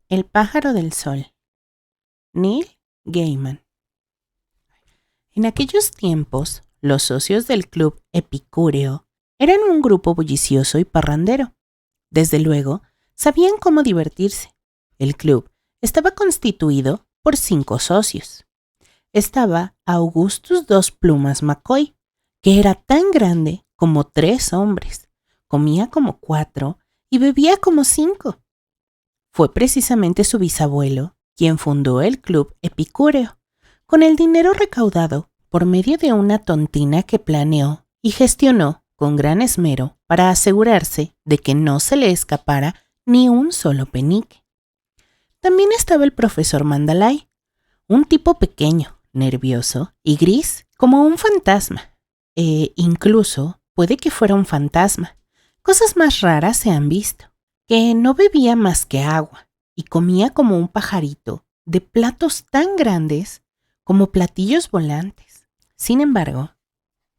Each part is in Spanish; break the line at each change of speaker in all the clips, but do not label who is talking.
El pájaro del sol. Neil Gaiman. En aquellos tiempos, los socios del club epicúreo eran un grupo bullicioso y parrandero. Desde luego, sabían cómo divertirse. El club estaba constituido por 5 socios. Estaba Augustus Dos Plumas McCoy, que era tan grande como 3 hombres, comía como 4 y bebía como 5. Fue precisamente su bisabuelo quien fundó el club epicúreo, con el dinero recaudado por medio de una tontina que planeó y gestionó con gran esmero para asegurarse de que no se le escapara ni un solo penique. También estaba el profesor Mandalay, un tipo pequeño, nervioso y gris como un fantasma. Incluso puede que fuera un fantasma. Cosas más raras se han visto. Que no bebía más que agua y comía como un pajarito de platos tan grandes como platillos volantes. Sin embargo,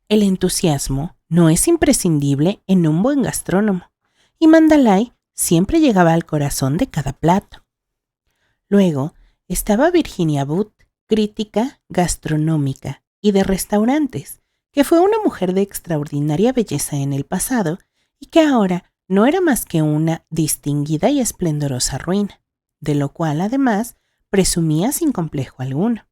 el entusiasmo no es imprescindible en un buen gastrónomo, y Mandalay siempre llegaba al corazón de cada plato. Luego estaba Virginia Wood, crítica gastronómica y de restaurantes, que fue una mujer de extraordinaria belleza en el pasado y que ahora no era más que una distinguida y esplendorosa ruina, de lo cual además presumía sin complejo alguno.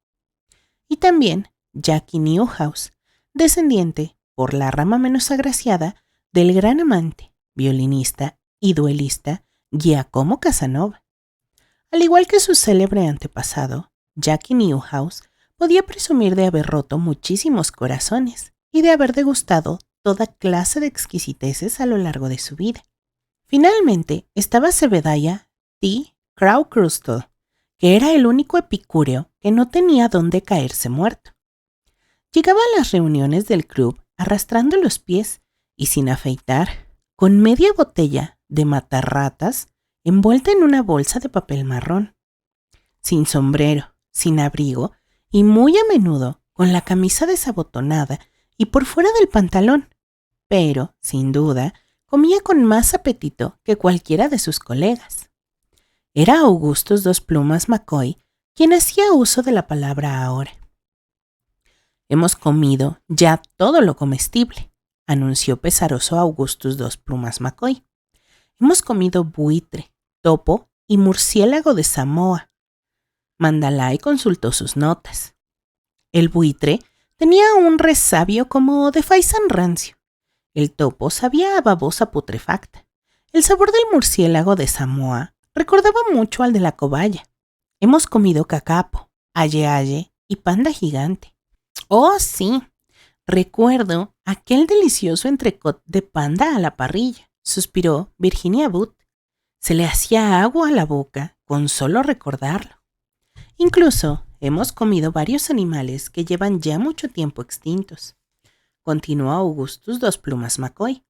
Y también Jackie Newhouse, descendiente, por la rama menos agraciada, del gran amante, violinista y duelista Giacomo Casanova. Al igual que su célebre antepasado, Jackie Newhouse podía presumir de haber roto muchísimos corazones y de haber degustado toda clase de exquisiteces a lo largo de su vida. Finalmente estaba Zebediah T. Crowcrustle, que era el único epicúreo que no tenía dónde caerse muerto. Llegaba a las reuniones del club arrastrando los pies y sin afeitar, con media botella de matarratas envuelta en una bolsa de papel marrón, sin sombrero, sin abrigo y muy a menudo con la camisa desabotonada y por fuera del pantalón, pero, sin duda, comía con más apetito que cualquiera de sus colegas. Era Augustus Dos Plumas McCoy quien hacía uso de la palabra ahora. «Hemos comido ya todo lo comestible», anunció pesaroso Augustus Dos Plumas McCoy. «Hemos comido buitre, topo y murciélago de Samoa». Mandalay consultó sus notas. El buitre tenía un resabio como de faisán rancio. El topo sabía a babosa putrefacta. El sabor del murciélago de Samoa recordaba mucho al de la cobaya. Hemos comido cacapo, aye-aye y panda gigante. ¡Oh, sí! Recuerdo aquel delicioso entrecot de panda a la parrilla, suspiró Virginia Wood. Se le hacía agua a la boca con solo recordarlo. Incluso hemos comido varios animales que llevan ya mucho tiempo extintos, continuó Augustus Dos Plumas McCoy,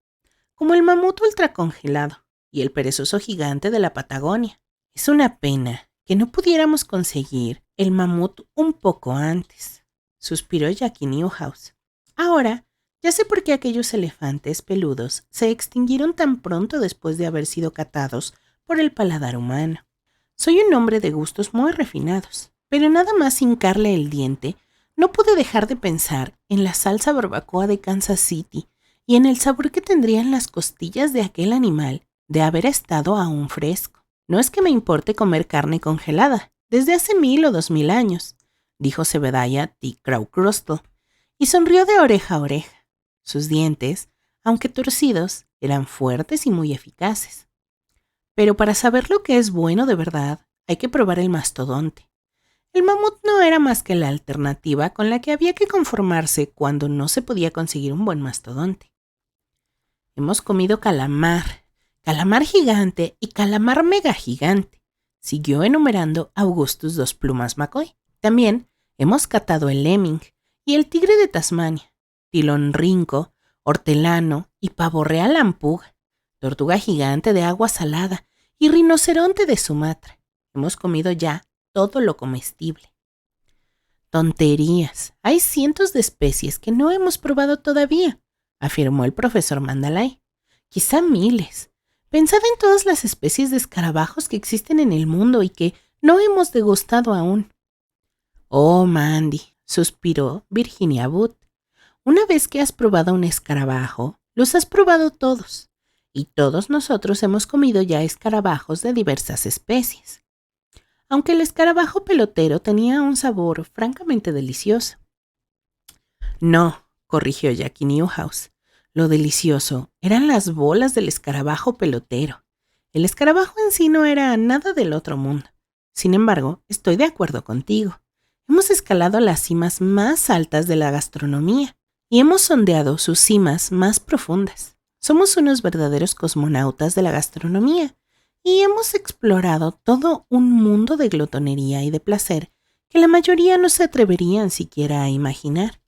como el mamut ultracongelado y el perezoso gigante de la Patagonia. Es una pena que no pudiéramos conseguir el mamut un poco antes, suspiró Jackie Newhouse. Ahora ya sé por qué aquellos elefantes peludos se extinguieron tan pronto después de haber sido catados por el paladar humano. Soy un hombre de gustos muy refinados, pero nada más hincarle el diente, no pude dejar de pensar en la salsa barbacoa de Kansas City y en el sabor que tendrían las costillas de aquel animal de haber estado aún fresco. No es que me importe comer carne congelada, desde hace 1000 o 2000 años, dijo Zebediah T. Crowcrustle, y sonrió de oreja a oreja. Sus dientes, aunque torcidos, eran fuertes y muy eficaces. Pero para saber lo que es bueno de verdad, hay que probar el mastodonte. El mamut no era más que la alternativa con la que había que conformarse cuando no se podía conseguir un buen mastodonte. Hemos comido calamar gigante y calamar mega gigante, siguió enumerando Augustus Dos Plumas McCoy. También hemos catado el lemming y el tigre de Tasmania, tilonrinco, hortelano y pavo real ampuga, tortuga gigante de agua salada y rinoceronte de Sumatra. Hemos comido ya todo lo comestible. Tonterías, hay cientos de especies que no hemos probado todavía, afirmó el profesor Mandalay. Quizá miles, Pensad en todas las especies de escarabajos que existen en el mundo y que no hemos degustado aún. Oh, Mandy, suspiró Virginia Wood. Una vez que has probado un escarabajo, los has probado todos. Y todos nosotros hemos comido ya escarabajos de diversas especies. Aunque el escarabajo pelotero tenía un sabor francamente delicioso. No, corrigió Jackie Newhouse. Lo delicioso eran las bolas del escarabajo pelotero. El escarabajo en sí no era nada del otro mundo. Sin embargo, estoy de acuerdo contigo. Hemos escalado las cimas más altas de la gastronomía y hemos sondeado sus cimas más profundas. Somos unos verdaderos cosmonautas de la gastronomía y hemos explorado todo un mundo de glotonería y de placer que la mayoría no se atreverían siquiera a imaginar.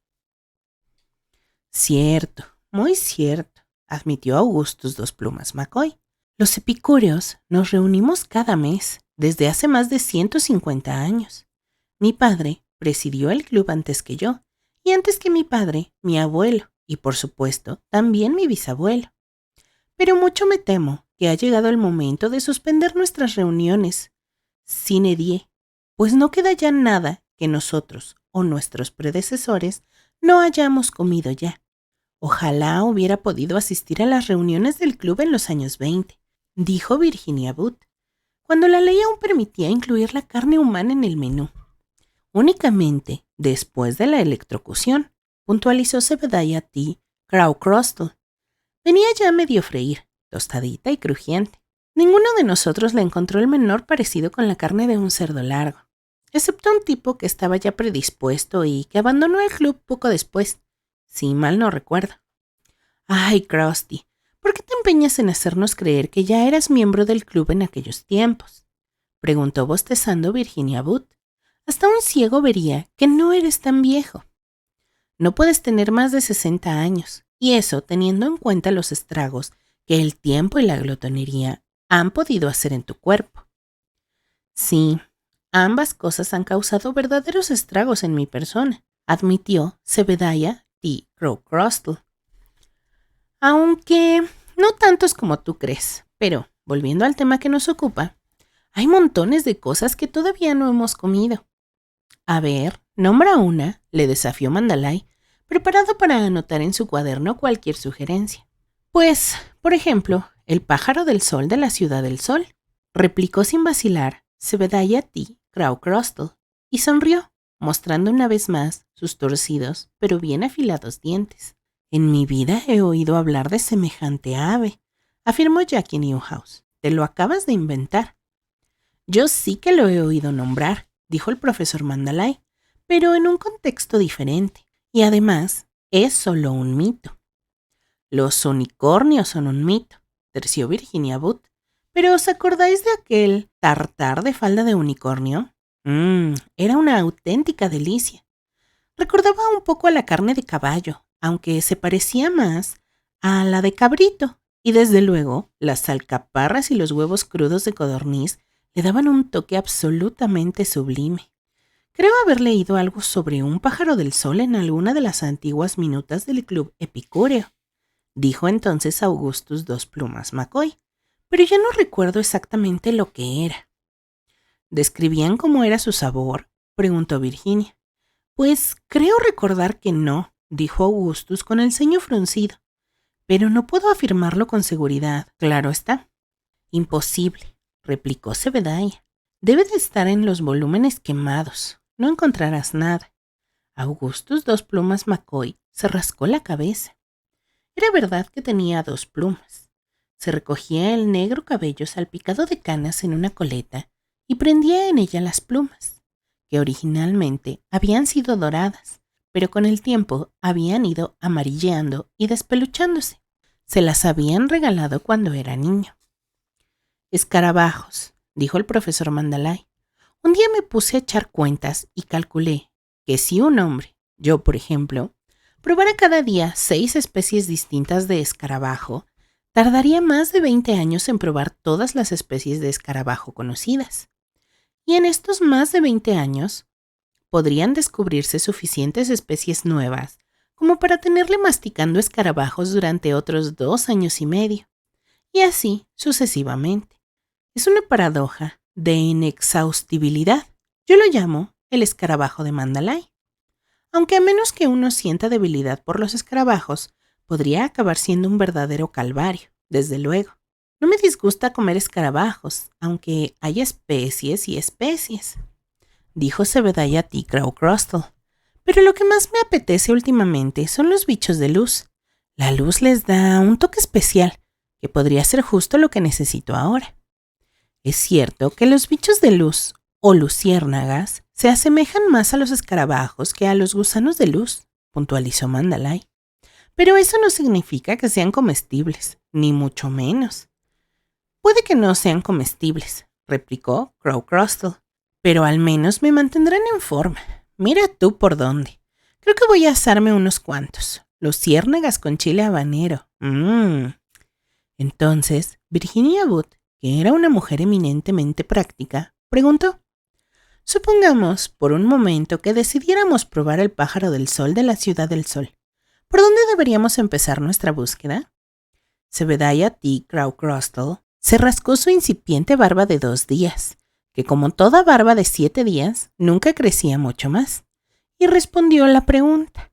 Cierto, muy cierto, admitió Augustus Dos Plumas McCoy. Los epicúreos nos reunimos cada mes, desde hace más de 150 años. Mi padre presidió el club antes que yo, y antes que mi padre, mi abuelo, y por supuesto, también mi bisabuelo. Pero mucho me temo que ha llegado el momento de suspender nuestras reuniones sine die, pues no queda ya nada que nosotros o nuestros predecesores no hayamos comido ya. Ojalá hubiera podido asistir a las reuniones del club en los años 20, dijo Virginia Wood, cuando la ley aún permitía incluir la carne humana en el menú. Únicamente después de la electrocución, puntualizó Zebediah T. Crowcrostle. Venía ya a medio freír, tostadita y crujiente. Ninguno de nosotros le encontró el menor parecido con la carne de un cerdo largo, excepto un tipo que estaba ya predispuesto y que abandonó el club poco después, si mal no recuerdo. Ay, Krusty, ¿por qué te empeñas en hacernos creer que ya eras miembro del club en aquellos tiempos?, preguntó bostezando Virginia Wood. Hasta un ciego vería que no eres tan viejo. No puedes tener más de 60 años, y eso teniendo en cuenta los estragos que el tiempo y la glotonería han podido hacer en tu cuerpo. Sí, ambas cosas han causado verdaderos estragos en mi persona, admitió Zebediah T. Crowcrostle. Aunque no tantos como tú crees, pero volviendo al tema que nos ocupa, hay montones de cosas que todavía no hemos comido. A ver, nombra una, le desafió Mandalay, preparado para anotar en su cuaderno cualquier sugerencia. Pues, por ejemplo, el pájaro del sol de la Ciudad del Sol, replicó sin vacilar Zebediah T. Crowcrostle, y sonrió, mostrando una vez más sus torcidos pero bien afilados dientes. En mi vida he oído hablar de semejante ave, afirmó Jackie Newhouse. Te lo acabas de inventar. Yo sí que lo he oído nombrar, dijo el profesor Mandalay, pero en un contexto diferente, y además es solo un mito. Los unicornios son un mito, terció Virginia Wood. ¿Pero os acordáis de aquel tartar de falda de unicornio? Era una auténtica delicia. Recordaba un poco a la carne de caballo, aunque se parecía más a la de cabrito, y desde luego las alcaparras y los huevos crudos de codorniz le daban un toque absolutamente sublime. Creo haber leído algo sobre un pájaro del sol en alguna de las antiguas minutas del club epicúreo, dijo entonces Augustus Dos Plumas McCoy, pero ya no recuerdo exactamente lo que era. ¿Describían cómo era su sabor?, preguntó Virginia. Pues creo recordar que no, dijo Augustus con el ceño fruncido, pero no puedo afirmarlo con seguridad, claro está. Imposible, replicó Zebediah. Debe de estar en los volúmenes quemados. No encontrarás nada. Augustus Dos Plumas McCoy se rascó la cabeza. Era verdad que tenía 2 plumas. Se recogía el negro cabello salpicado de canas en una coleta y prendía en ella las plumas, que originalmente habían sido doradas, pero con el tiempo habían ido amarilleando y despeluchándose. Se las habían regalado cuando era niño. Escarabajos, dijo el profesor Mandalay. Un día me puse a echar cuentas y calculé que si un hombre, yo por ejemplo, probara cada día 6 especies distintas de escarabajo, tardaría más de 20 años en probar todas las especies de escarabajo conocidas. Y en estos más de 20 años, podrían descubrirse suficientes especies nuevas como para tenerle masticando escarabajos durante otros 2 años y medio. y así sucesivamente. Es una paradoja de inexhaustibilidad. Yo lo llamo el escarabajo de Mandalay. Aunque a menos que uno sienta debilidad por los escarabajos, podría acabar siendo un verdadero calvario, desde luego. No me disgusta comer escarabajos, aunque hay especies y especies, dijo Zebediah T. Crowcrostle. Pero lo que más me apetece últimamente son los bichos de luz. La luz les da un toque especial, que podría ser justo lo que necesito ahora. Es cierto que los bichos de luz, o luciérnagas, se asemejan más a los escarabajos que a los gusanos de luz, puntualizó Mandalay. Pero eso no significa que sean comestibles, ni mucho menos. Puede que no sean comestibles, replicó Crowcrostle, pero al menos me mantendrán en forma. Mira tú por dónde. Creo que voy a asarme unos cuantos. Luciérnagas con chile habanero. Entonces, Virginia Wood, que era una mujer eminentemente práctica, preguntó: supongamos por un momento que decidiéramos probar el pájaro del sol de la Ciudad del Sol. ¿Por dónde deberíamos empezar nuestra búsqueda? Zebediah T. Crowcrostle se rascó su incipiente barba de 2 días, que como toda barba de 7 días, nunca crecía mucho más, y respondió a la pregunta.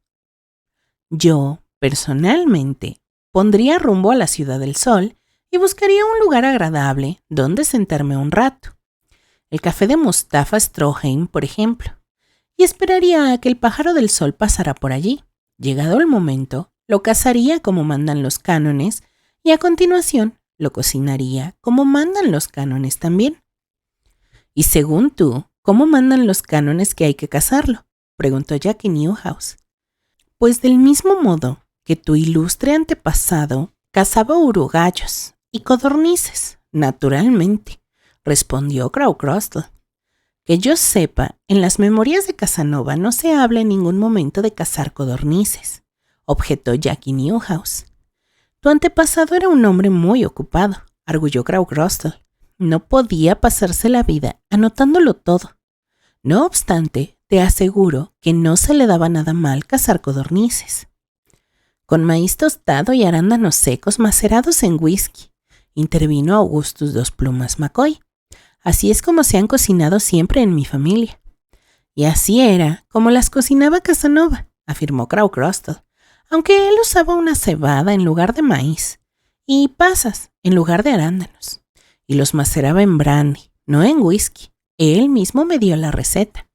Yo, personalmente, pondría rumbo a la Ciudad del Sol y buscaría un lugar agradable donde sentarme un rato. El café de Mustafa Stroheim, por ejemplo, y esperaría a que el pájaro del sol pasara por allí. Llegado el momento, lo cazaría como mandan los cánones y a continuación lo cocinaría como mandan los cánones también. Y según tú, ¿cómo mandan los cánones que hay que cazarlo?, preguntó Jackie Newhouse. Pues del mismo modo que tu ilustre antepasado cazaba urogallos y codornices, naturalmente, respondió Crowcrostle. Que yo sepa, en las memorias de Casanova no se habla en ningún momento de cazar codornices, objetó Jackie Newhouse. Tu antepasado era un hombre muy ocupado, arguyó Crowcrostle. No podía pasarse la vida anotándolo todo. No obstante, te aseguro que no se le daba nada mal cazar codornices. Con maíz tostado y arándanos secos macerados en whisky, intervino Augustus Dos Plumas McCoy. Así es como se han cocinado siempre en mi familia. Y así era como las cocinaba Casanova, afirmó Crowcrostle, aunque él usaba una cebada en lugar de maíz y pasas en lugar de arándanos, y los maceraba en brandy, no en whisky. Él mismo me dio la receta.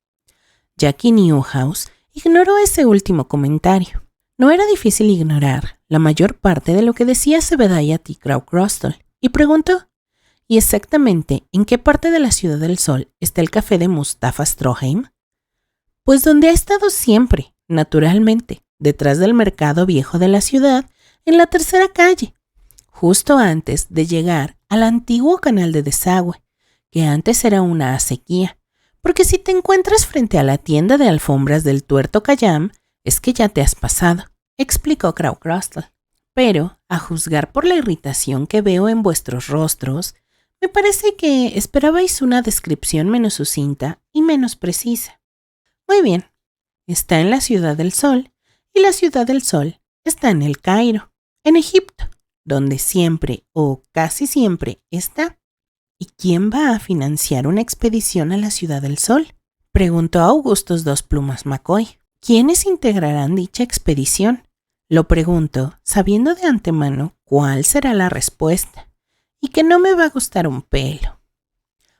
Jackie Newhouse ignoró ese último comentario. No era difícil ignorar la mayor parte de lo que decía Zebediah T. Crowcrostle, y preguntó: ¿y exactamente en qué parte de la Ciudad del Sol está el café de Mustafa Stroheim? Pues donde ha estado siempre, naturalmente, detrás del mercado viejo de la ciudad, en la tercera calle, justo antes de llegar al antiguo canal de desagüe, que antes era una acequia, porque si te encuentras frente a la tienda de alfombras del Tuerto Cayam, es que ya te has pasado, explicó Crowcrostle. Pero, a juzgar por la irritación que veo en vuestros rostros, me parece que esperabais una descripción menos sucinta y menos precisa. Muy bien, está en la Ciudad del Sol, y la Ciudad del Sol está en el Cairo, en Egipto, donde siempre o casi siempre está. ¿Y quién va a financiar una expedición a la Ciudad del Sol?, preguntó Augustus Dos Plumas McCoy. ¿Quiénes integrarán dicha expedición? Lo pregunto sabiendo de antemano cuál será la respuesta, y que no me va a gustar un pelo.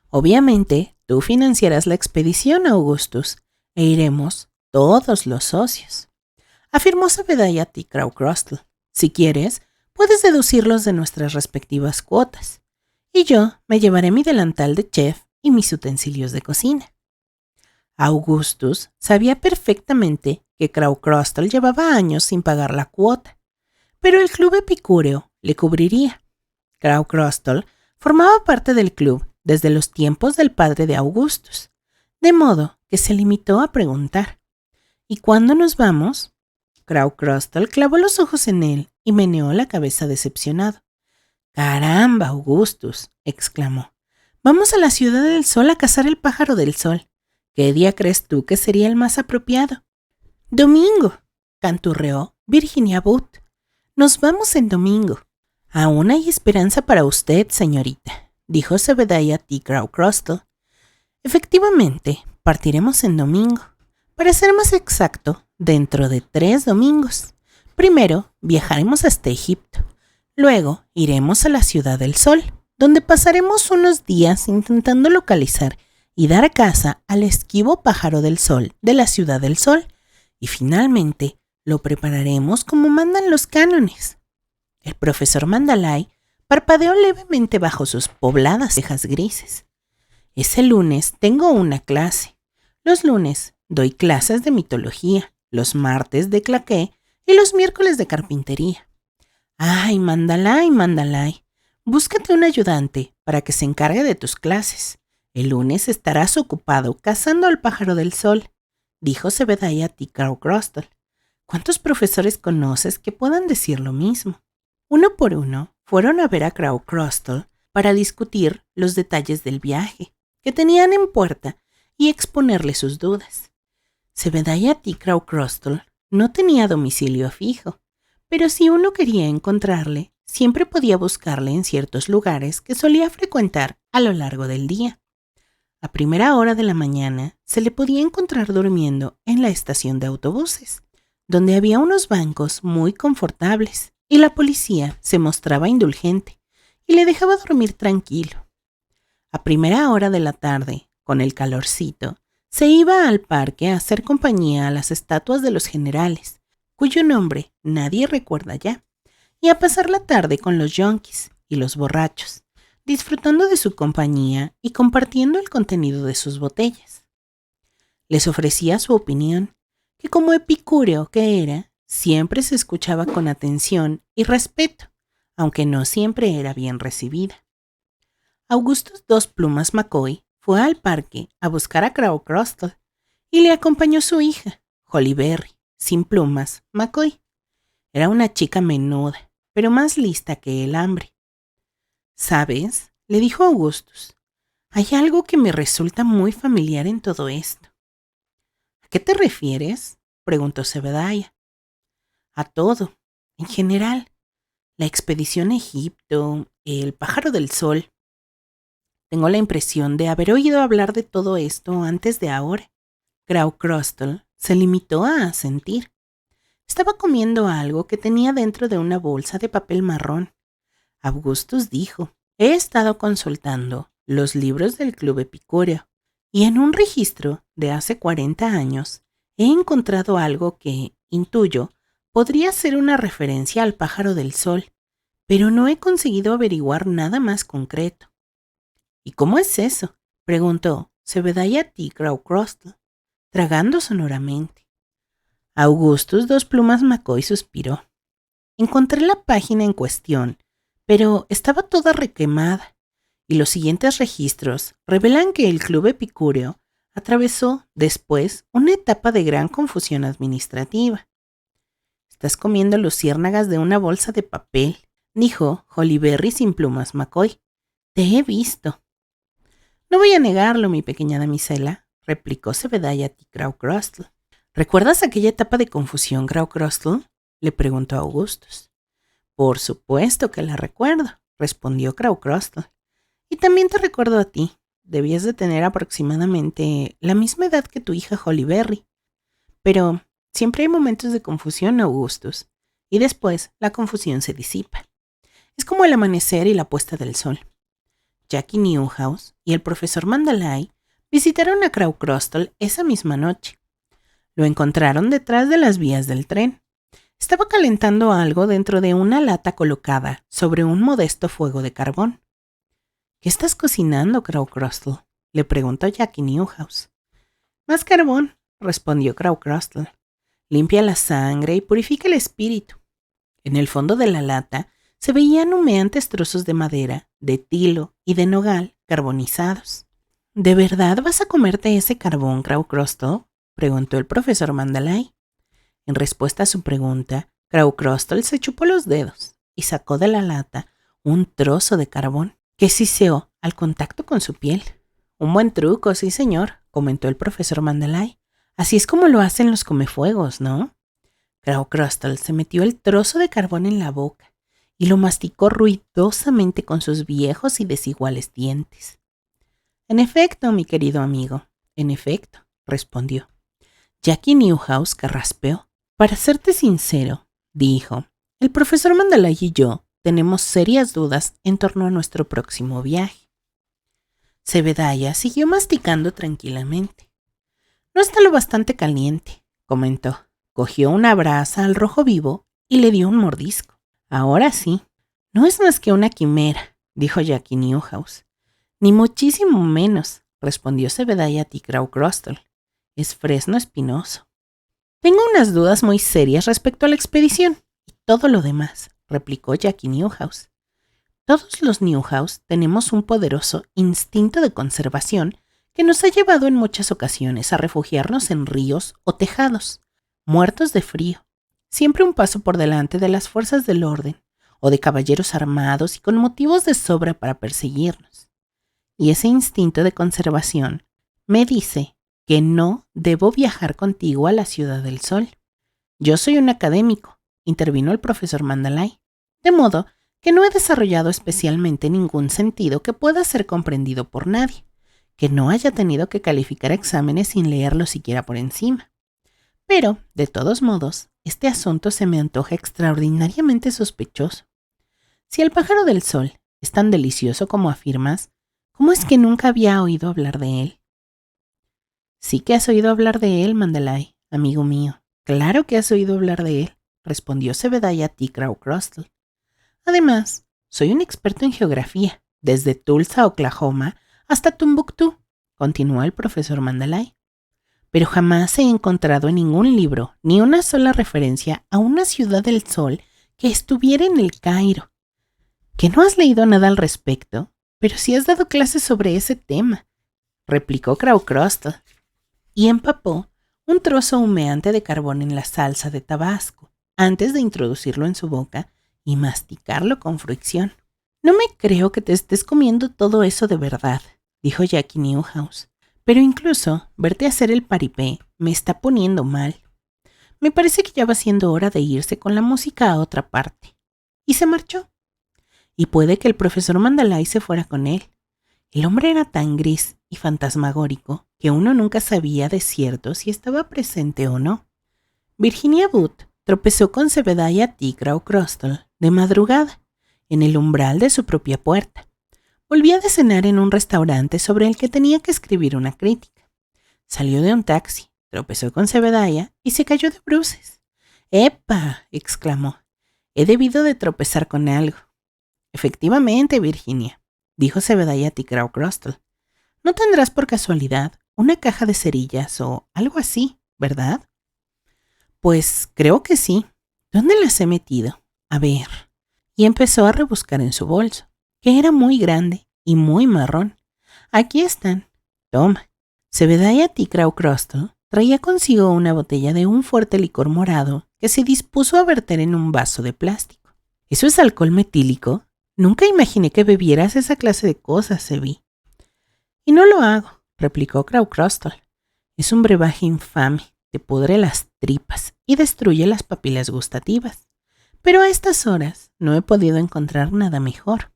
Obviamente, tú financiarás la expedición, Augustus, e iremos todos los socios, afirmó Zebediah T. Crowcrostle. Si quieres, puedes deducirlos de nuestras respectivas cuotas, y yo me llevaré mi delantal de chef y mis utensilios de cocina. Augustus sabía perfectamente que Crowcrostle llevaba años sin pagar la cuota, pero el club epicúreo le cubriría. Crowcrostle formaba parte del club desde los tiempos del padre de Augustus, de modo que se limitó a preguntar: ¿y cuándo nos vamos? Crowcrostle clavó los ojos en él y meneó la cabeza decepcionado. «¡Caramba, Augustus!», exclamó. «Vamos a la Ciudad del Sol a cazar el pájaro del sol. ¿Qué día crees tú que sería el más apropiado?» «Domingo», canturreó Virginia Wood. «Nos vamos en domingo». Aún hay esperanza para usted, señorita, dijo Zebediah T. Crostle. Efectivamente, partiremos en domingo. Para ser más exacto, dentro de 3 domingos. Primero, viajaremos hasta Egipto. Luego, iremos a la Ciudad del Sol, donde pasaremos unos días intentando localizar y dar caza al esquivo pájaro del sol de la Ciudad del Sol. Y finalmente, lo prepararemos como mandan los cánones. El profesor Mandalay parpadeó levemente bajo sus pobladas cejas grises. Ese lunes tengo una clase. Los lunes doy clases de mitología, los martes de claqué y los miércoles de carpintería. Ay, Mandalay, búscate un ayudante para que se encargue de tus clases. El lunes estarás ocupado cazando al pájaro del sol, dijo Zebediah T. Crostle. ¿Cuántos profesores conoces que puedan decir lo mismo? Uno por uno fueron a ver a Crostle para discutir los detalles del viaje que tenían en puerta y exponerle sus dudas. Zebediah T. Crostle no tenía domicilio fijo, pero si uno quería encontrarle, siempre podía buscarle en ciertos lugares que solía frecuentar a lo largo del día. A primera hora de la mañana se le podía encontrar durmiendo en la estación de autobuses, donde había unos bancos muy confortables, y la policía se mostraba indulgente y le dejaba dormir tranquilo. A primera hora de la tarde, con el calorcito, se iba al parque a hacer compañía a las estatuas de los generales, cuyo nombre nadie recuerda ya, y a pasar la tarde con los yonkis y los borrachos, disfrutando de su compañía y compartiendo el contenido de sus botellas. Les ofrecía su opinión, que como epicúreo que era, siempre se escuchaba con atención y respeto, aunque no siempre era bien recibida. Augustus Dos Plumas McCoy fue al parque a buscar a Crostle y le acompañó su hija, Holly Berry, sin plumas, McCoy. Era una chica menuda, pero más lista que el hambre. ¿Sabes?, le dijo Augustus, hay algo que me resulta muy familiar en todo esto. ¿A qué te refieres?, preguntó Zebediah. A todo, en general. La expedición a Egipto, el pájaro del sol. Tengo la impresión de haber oído hablar de todo esto antes de ahora. Crostle se limitó a asentir. Estaba comiendo algo que tenía dentro de una bolsa de papel marrón. Augustus dijo, he estado consultando los libros del Club Epicúreo y en un registro de hace 40 años he encontrado algo que, intuyo, podría ser una referencia al pájaro del sol, pero no he conseguido averiguar nada más concreto. ¿Y cómo es eso?, preguntó Zebediah T. Crostle, tragando sonoramente. Augustus Dos Plumas McCoy suspiró. Encontré la página en cuestión, pero estaba toda requemada, y los siguientes registros revelan que el Club Epicúreo atravesó después una etapa de gran confusión administrativa. Estás comiendo luciérnagas de una bolsa de papel, dijo Holly Berry sin plumas McCoy. Te he visto. No voy a negarlo, mi pequeña damisela, replicó Zebediah T. Crostle. ¿Recuerdas aquella etapa de confusión, Crostle?, le preguntó Augustus. Por supuesto que la recuerdo, respondió Crostle. Y también te recuerdo a ti. Debías de tener aproximadamente la misma edad que tu hija Holly Berry. Pero siempre hay momentos de confusión, Augustus, y después la confusión se disipa. Es como el amanecer y la puesta del sol. Jackie Newhouse y el profesor Mandalay visitaron a Crostle esa misma noche. Lo encontraron detrás de las vías del tren. Estaba calentando algo dentro de una lata colocada sobre un modesto fuego de carbón. ¿Qué estás cocinando, Crostle?, le preguntó Jackie Newhouse. Más carbón, respondió Crostle. Limpia la sangre y purifica el espíritu. En el fondo de la lata se veían humeantes trozos de madera, de tilo y de nogal carbonizados. ¿De verdad vas a comerte ese carbón, Crostle?, preguntó el profesor Mandalay. En respuesta a su pregunta, Crostle se chupó los dedos y sacó de la lata un trozo de carbón que siseó al contacto con su piel. Un buen truco, sí señor, comentó el profesor Mandalay. Así es como lo hacen los comefuegos, ¿no? Crostle se metió el trozo de carbón en la boca y lo masticó ruidosamente con sus viejos y desiguales dientes. En efecto, mi querido amigo, en efecto, respondió. Jackie Newhouse carraspeó. Para serte sincero, dijo, el profesor Mandalay y yo tenemos serias dudas en torno a nuestro próximo viaje. Zebediah siguió masticando tranquilamente. No está lo bastante caliente, comentó. Cogió una brasa al rojo vivo y le dio un mordisco. Ahora sí, no es más que una quimera, dijo Jackie Newhouse. Ni muchísimo menos, respondió Zebediah T. Crostle. Es fresno espinoso. Tengo unas dudas muy serias respecto a la expedición y todo lo demás, replicó Jackie Newhouse. Todos los Newhouse tenemos un poderoso instinto de conservación que nos ha llevado en muchas ocasiones a refugiarnos en ríos o tejados, muertos de frío, siempre un paso por delante de las fuerzas del orden o de caballeros armados y con motivos de sobra para perseguirnos. Y ese instinto de conservación me dice que no debo viajar contigo a la Ciudad del Sol. Yo soy un académico, intervino el profesor Mandalay, de modo que no he desarrollado especialmente ningún sentido que pueda ser comprendido por nadie, que no haya tenido que calificar exámenes sin leerlo siquiera por encima. Pero, de todos modos, este asunto se me antoja extraordinariamente sospechoso. Si el pájaro del sol es tan delicioso como afirmas, ¿cómo es que nunca había oído hablar de él? Sí que has oído hablar de él, Mandalay, amigo mío. Claro que has oído hablar de él, respondió Zebediah T. Crostle. Además, soy un experto en geografía, desde Tulsa, Oklahoma, hasta Tombuctú, continuó el profesor Mandalay. Pero jamás he encontrado en ningún libro ni una sola referencia a una ciudad del sol que estuviera en el Cairo. ¿Que no has leído nada al respecto? Pero sí has dado clases sobre ese tema, replicó Crostle, y empapó un trozo humeante de carbón en la salsa de tabasco, antes de introducirlo en su boca y masticarlo con fricción. No me creo que te estés comiendo todo eso de verdad, dijo Jackie Newhouse, pero incluso verte hacer el paripé me está poniendo mal. Me parece que ya va siendo hora de irse con la música a otra parte. Y se marchó. Y puede que el profesor Mandalay se fuera con él. El hombre era tan gris y fantasmagórico que uno nunca sabía de cierto si estaba presente o no. Virginia Booth tropezó con Zebediah T. Crostle de madrugada, en el umbral de su propia puerta. Volvía de cenar en un restaurante sobre el que tenía que escribir una crítica. Salió de un taxi, tropezó con Zebediah y se cayó de bruces. ¡Epa!, exclamó. He debido de tropezar con algo. Efectivamente, Virginia, dijo Zebediah T. Crostle. No tendrás por casualidad una caja de cerillas o algo así, ¿verdad? Pues creo que sí. ¿Dónde las he metido? A ver. Y empezó a rebuscar en su bolso, que era muy grande y muy marrón. Aquí están. Toma. Zebediah T. Crostle traía consigo una botella de un fuerte licor morado que se dispuso a verter en un vaso de plástico. ¿Eso es alcohol metílico? Nunca imaginé que bebieras esa clase de cosas, Zebi. Y no lo hago, replicó Crostle. Es un brebaje infame, te pudre las tripas y destruye las papilas gustativas. Pero a estas horas no he podido encontrar nada mejor.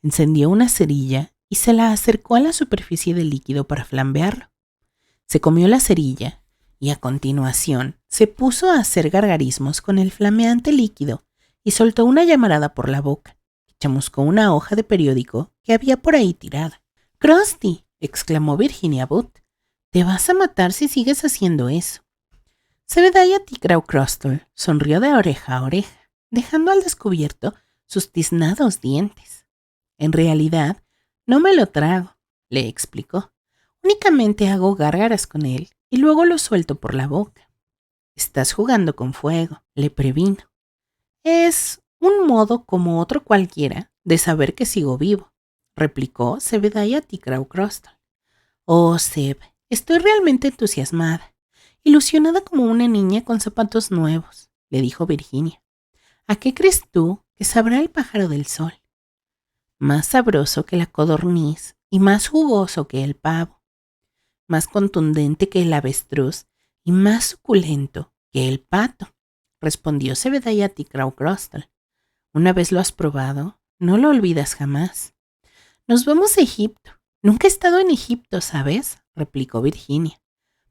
Encendió una cerilla y se la acercó a la superficie del líquido para flambearlo. Se comió la cerilla y a continuación se puso a hacer gargarismos con el flameante líquido y soltó una llamarada por la boca. Chamuscó una hoja de periódico que había por ahí tirada. «Krusty», exclamó Virginia Booth, «te vas a matar si sigues haciendo eso». Zebediah T. Crostle sonrió de oreja a oreja, dejando al descubierto sus tiznados dientes. «En realidad, no me lo trago», le explicó. «Únicamente hago gárgaras con él y luego lo suelto por la boca». «Estás jugando con fuego», le previno. «Es un modo como otro cualquiera de saber que sigo vivo», replicó Zebediah T. Crostle. «Oh, Zeb, estoy realmente entusiasmada, ilusionada como una niña con zapatos nuevos», le dijo Virginia. «¿A qué crees tú que sabrá el pájaro del sol?» «Más sabroso que la codorniz y más jugoso que el pavo, más contundente que el avestruz y más suculento que el pato», respondió Zebediah T. Crostle. Una vez lo has probado, no lo olvidas jamás. Nos vamos a Egipto. Nunca he estado en Egipto, ¿sabes?, replicó Virginia.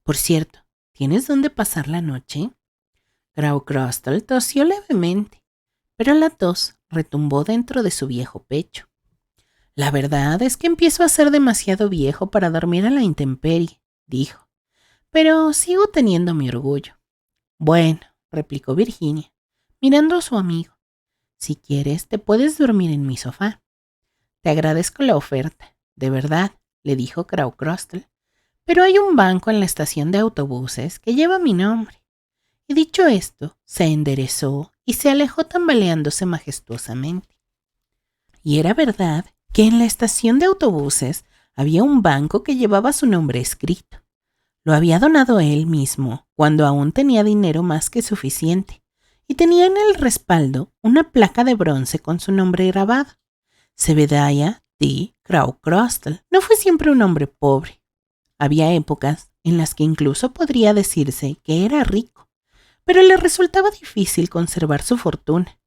Por cierto, ¿tienes dónde pasar la noche? Crostal tosió levemente, pero la tos retumbó dentro de su viejo pecho. La verdad es que empiezo a ser demasiado viejo para dormir a la intemperie, dijo, pero sigo teniendo mi orgullo. Bueno, replicó Virginia, mirando a su amigo. Si quieres, te puedes dormir en mi sofá. Te agradezco la oferta, de verdad, le dijo Crostal, pero hay un banco en la estación de autobuses que lleva mi nombre. Y dicho esto, se enderezó y se alejó tambaleándose majestuosamente. Y era verdad que en la estación de autobuses había un banco que llevaba su nombre escrito. Lo había donado él mismo cuando aún tenía dinero más que suficiente y tenía en el respaldo una placa de bronce con su nombre grabado. Zebediah T. Crostal no fue siempre un hombre pobre. Había épocas en las que incluso podría decirse que era rico, pero le resultaba difícil conservar su fortuna.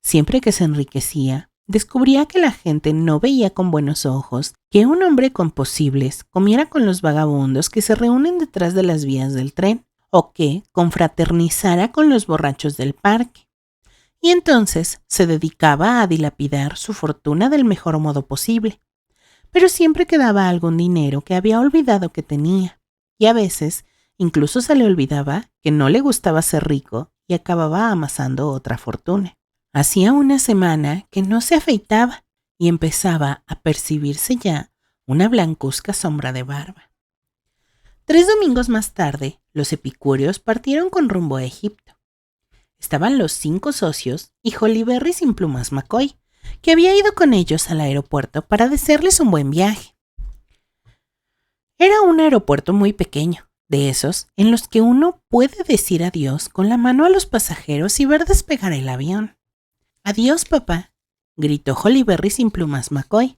Siempre que se enriquecía, descubría que la gente no veía con buenos ojos que un hombre con posibles comiera con los vagabundos que se reúnen detrás de las vías del tren o que confraternizara con los borrachos del parque. Y entonces se dedicaba a dilapidar su fortuna del mejor modo posible. Pero siempre quedaba algún dinero que había olvidado que tenía, y a veces incluso se le olvidaba que no le gustaba ser rico y acababa amasando otra fortuna. Hacía una semana que no se afeitaba y empezaba a percibirse ya una blancuzca sombra de barba. 3 domingos más tarde, los epicúreos partieron con rumbo a Egipto. Estaban los 5 socios y Holly Berry sin plumas McCoy, que había ido con ellos al aeropuerto para desearles un buen viaje. Era un aeropuerto muy pequeño, de esos en los que uno puede decir adiós con la mano a los pasajeros y ver despegar el avión. «Adiós, papá», gritó Holly Berry sin plumas McCoy.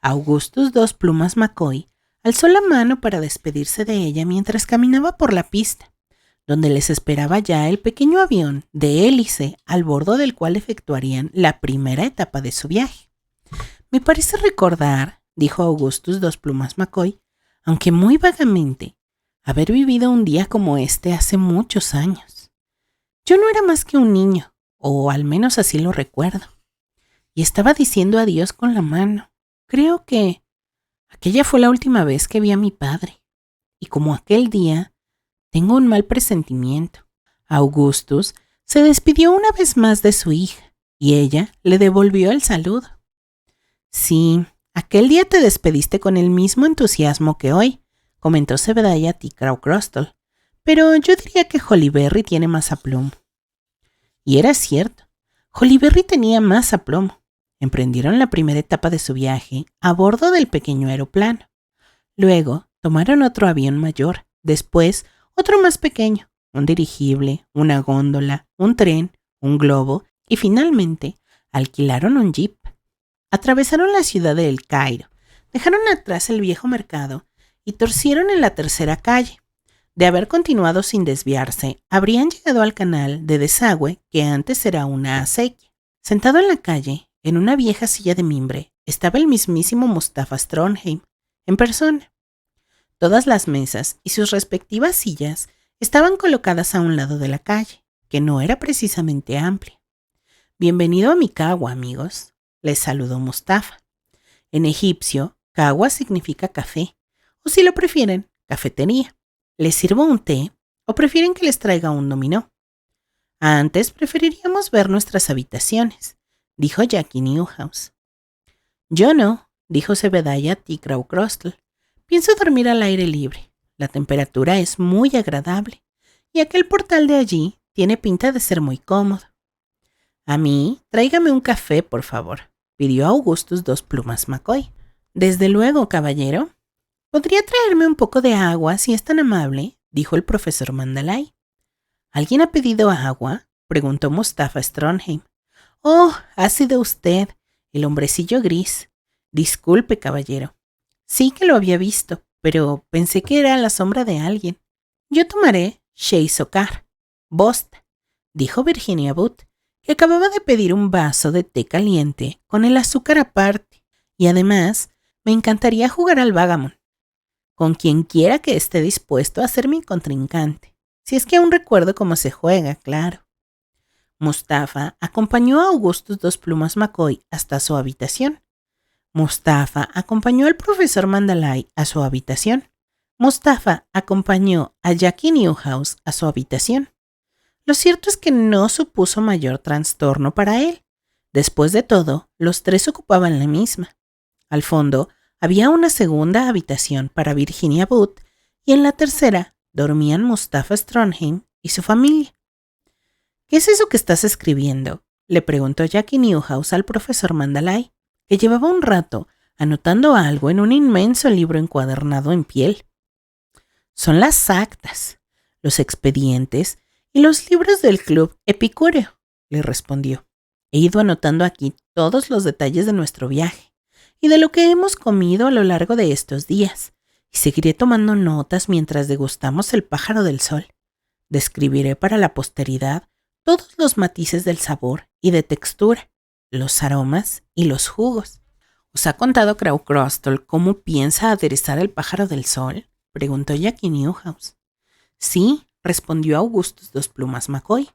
Augustus Dos Plumas McCoy alzó la mano para despedirse de ella mientras caminaba por la pista, donde les esperaba ya el pequeño avión de hélice al bordo del cual efectuarían la primera etapa de su viaje. «Me parece recordar», dijo Augustus Dos Plumas McCoy, aunque muy vagamente, haber vivido un día como este hace muchos años. Yo no era más que un niño, o al menos así lo recuerdo, y estaba diciendo adiós con la mano. Creo que aquella fue la última vez que vi a mi padre, y como aquel día, tengo un mal presentimiento. Augustus se despidió una vez más de su hija, y ella le devolvió el saludo. «Sí, aquel día te despediste con el mismo entusiasmo que hoy», comentó Zebediah T. Crostal, «pero yo diría que Holly Berry tiene más aplomo». Y era cierto, Holly Berry tenía más aplomo. Emprendieron la primera etapa de su viaje a bordo del pequeño aeroplano. Luego tomaron otro avión mayor, después otro más pequeño, un dirigible, una góndola, un tren, un globo y finalmente alquilaron un jeep. Atravesaron la ciudad de El Cairo, dejaron atrás el viejo mercado y torcieron en la tercera calle. De haber continuado sin desviarse, habrían llegado al canal de desagüe que antes era una acequia. Sentado en la calle, en una vieja silla de mimbre, estaba el mismísimo Mustapha Trondheim, en persona. Todas las mesas y sus respectivas sillas estaban colocadas a un lado de la calle, que no era precisamente amplia. «Bienvenido a mi Kawa, amigos», les saludó Mustapha. En egipcio, Kawa significa café, o si lo prefieren, cafetería. ¿Les sirvo un té o prefieren que les traiga un dominó? Antes preferiríamos ver nuestras habitaciones, dijo Jackie Newhouse. Yo no, dijo Zebediah T. Crostal. Pienso dormir al aire libre. La temperatura es muy agradable y aquel portal de allí tiene pinta de ser muy cómodo. A mí, tráigame un café, por favor, pidió Augustus Dos Plumas McCoy. Desde luego, caballero. ¿Podría traerme un poco de agua si es tan amable?, dijo el profesor Mandalay. ¿Alguien ha pedido agua?, preguntó Mustapha Trondheim. Oh, ha sido usted, el hombrecillo gris. Disculpe, caballero. Sí que lo había visto, pero pensé que era la sombra de alguien. Yo tomaré Shei Sokar, Bosta, dijo Virginia Booth, que acababa de pedir un vaso de té caliente con el azúcar aparte, y además me encantaría jugar al Vagamon, con quien quiera que esté dispuesto a ser mi contrincante, si es que aún recuerdo cómo se juega, claro. Mustafa acompañó a Augustus Dos Plumas McCoy hasta su habitación. Mustafa acompañó al profesor Mandalay a su habitación. Mustafa acompañó a Jackie Newhouse a su habitación. Lo cierto es que no supuso mayor trastorno para él. Después de todo, los tres ocupaban la misma. Al fondo había una segunda habitación para Virginia Wood y en la tercera dormían Mustafa Stronheim y su familia. ¿Qué es eso que estás escribiendo?, le preguntó Jackie Newhouse al profesor Mandalay, que llevaba un rato anotando algo en un inmenso libro encuadernado en piel. Son las actas, los expedientes y los libros del Club Epicúreo, le respondió. He ido anotando aquí todos los detalles de nuestro viaje y de lo que hemos comido a lo largo de estos días, y seguiré tomando notas mientras degustamos el pájaro del sol. Describiré para la posteridad todos los matices del sabor y de textura, los aromas y los jugos. ¿Os ha contado Crowcrostle cómo piensa aderezar el pájaro del sol?, preguntó Jackie Newhouse. Sí, respondió Augustus Dos Plumas McCoy.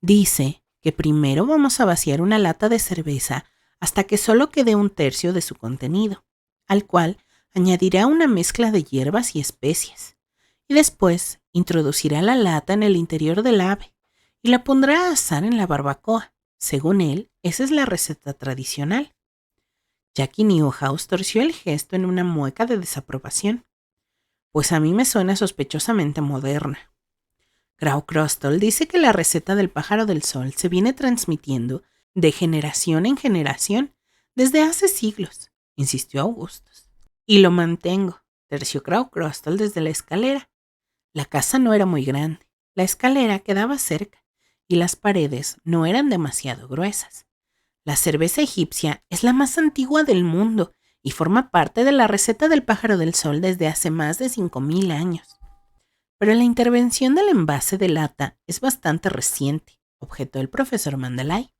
Dice que primero vamos a vaciar una lata de cerveza hasta que solo quede un tercio de su contenido, al cual añadirá una mezcla de hierbas y especias, y después introducirá la lata en el interior del ave y la pondrá a asar en la barbacoa. Según él, esa es la receta tradicional. Jackie Newhouse torció el gesto en una mueca de desaprobación. Pues a mí me suena sospechosamente moderna. Crowcrostle dice que la receta del pájaro del sol se viene transmitiendo de generación en generación desde hace siglos, insistió Augustus. Y lo mantengo, terció Crowcrostle desde la escalera. La casa no era muy grande, la escalera quedaba cerca y las paredes no eran demasiado gruesas. La cerveza egipcia es la más antigua del mundo y forma parte de la receta del pájaro del sol desde hace más de 5000 años. Pero la intervención del envase de lata es bastante reciente, objetó el profesor Mandalay.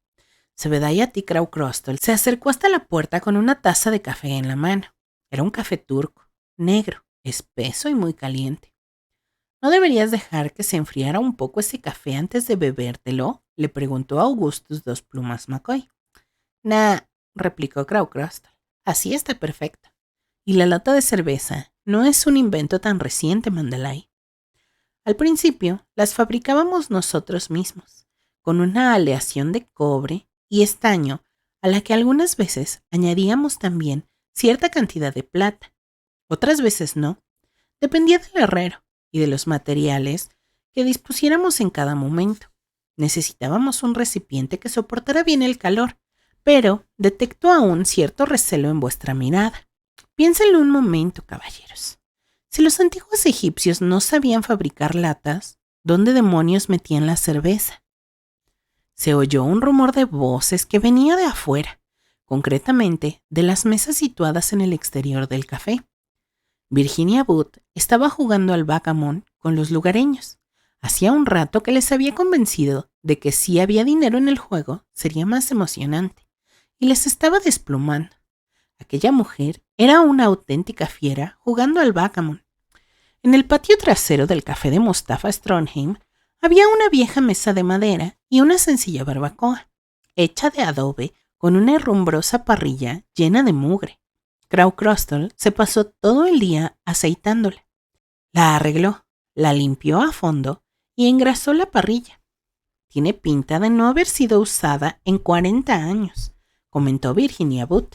Sebediah T. Crowcrostle se acercó hasta la puerta con una taza de café en la mano. Era un café turco, negro, espeso y muy caliente. ¿No deberías dejar que se enfriara un poco ese café antes de bebértelo?, le preguntó Augustus Dos Plumas McCoy. Nah, replicó Crowcrostle. Así está perfecto. Y la lata de cerveza no es un invento tan reciente, Mandalay. Al principio las fabricábamos nosotros mismos, con una aleación de cobre y estaño a la que algunas veces añadíamos también cierta cantidad de plata. Otras veces no. Dependía del herrero y de los materiales que dispusiéramos en cada momento. Necesitábamos un recipiente que soportara bien el calor, pero detecto aún cierto recelo en vuestra mirada. Piénsenlo un momento, caballeros. Si los antiguos egipcios no sabían fabricar latas, ¿dónde demonios metían la cerveza? Se oyó un rumor de voces que venía de afuera, concretamente de las mesas situadas en el exterior del café. Virginia Wood estaba jugando al backgammon con los lugareños. Hacía un rato que les había convencido de que si había dinero en el juego sería más emocionante, y les estaba desplumando. Aquella mujer era una auténtica fiera jugando al backgammon. En el patio trasero del café de Mustafa Stronheim había una vieja mesa de madera y una sencilla barbacoa, hecha de adobe con una herrumbrosa parrilla llena de mugre. Crowcrostle se pasó todo el día aceitándola. La arregló, la limpió a fondo y engrasó la parrilla. Tiene pinta de no haber sido usada en 40 años, comentó Virginia Wood.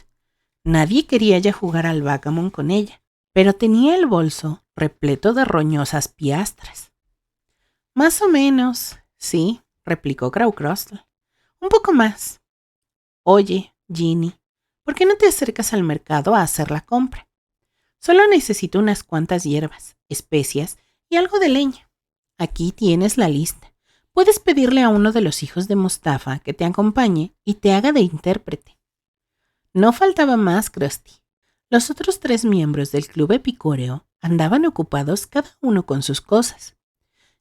Nadie quería ya jugar al backgammon con ella, pero tenía el bolso repleto de roñosas piastras. Más o menos, sí, replicó Crowcrostle. Un poco más. Oye, Ginny, ¿por qué no te acercas al mercado a hacer la compra? Solo necesito unas cuantas hierbas, especias y algo de leña. Aquí tienes la lista. Puedes pedirle a uno de los hijos de Mustafa que te acompañe y te haga de intérprete. No faltaba más, Krusty. Los otros 3 miembros del club epicúreo andaban ocupados cada uno con sus cosas.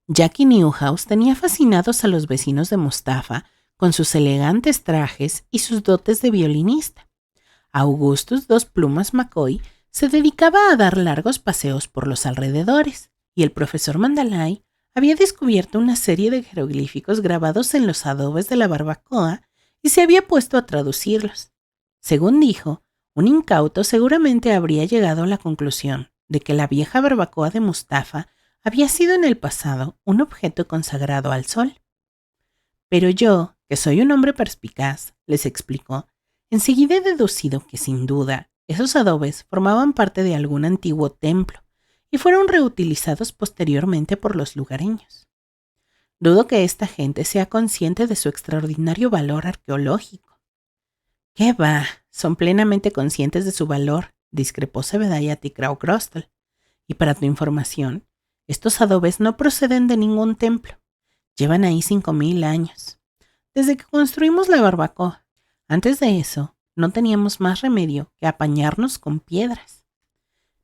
Jackie Newhouse tenía fascinados a los vecinos de Mustafa con sus elegantes trajes y sus dotes de violinista. Augustus Dos Plumas McCoy se dedicaba a dar largos paseos por los alrededores, y el profesor Mandalay había descubierto una serie de jeroglíficos grabados en los adobes de la barbacoa y se había puesto a traducirlos. Según dijo, un incauto seguramente habría llegado a la conclusión de que la vieja barbacoa de Mustafa había sido en el pasado un objeto consagrado al sol. Pero yo, que soy un hombre perspicaz, les explicó, enseguida he deducido que sin duda esos adobes formaban parte de algún antiguo templo y fueron reutilizados posteriormente por los lugareños. Dudo que esta gente sea consciente de su extraordinario valor arqueológico. ¿Qué va? Son plenamente conscientes de su valor, discrepó Zebediah T. Crostle. Y para tu información, estos adobes no proceden de ningún templo. Llevan ahí 5000 años. Desde que construimos la barbacoa. Antes de eso, no teníamos más remedio que apañarnos con piedras.